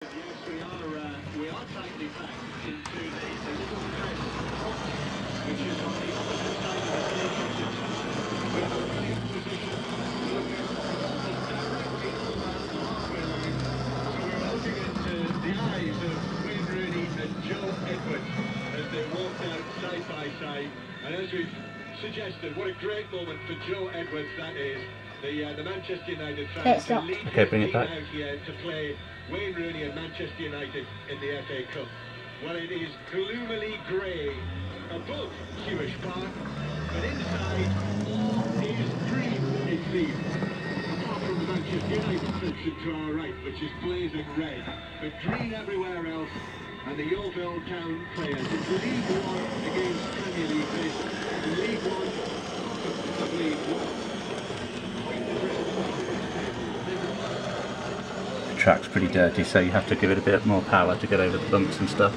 We are tightly packed into the little crest, which is on the opposite side of the station. We have a brilliant position to look at almost directly around the halfway line. So we're looking into the eyes of Wayne Rooney and Joe Edwards as they walk out side by side. And as we've suggested, what a great moment for Joe Edwards that is. The Manchester United fans to lead his team out here to play Wayne Rooney and Manchester United in the FA Cup. Well, it is gloomily grey above Hewish Park, but inside all is green, it seems. Apart from the Manchester United section to our right, which is blazing red, but green everywhere else. And the Yeovil Town players. It's League One against Premier League this. League One, of League One. The track's pretty dirty, so you have to give it a bit more power to get over the bumps and stuff.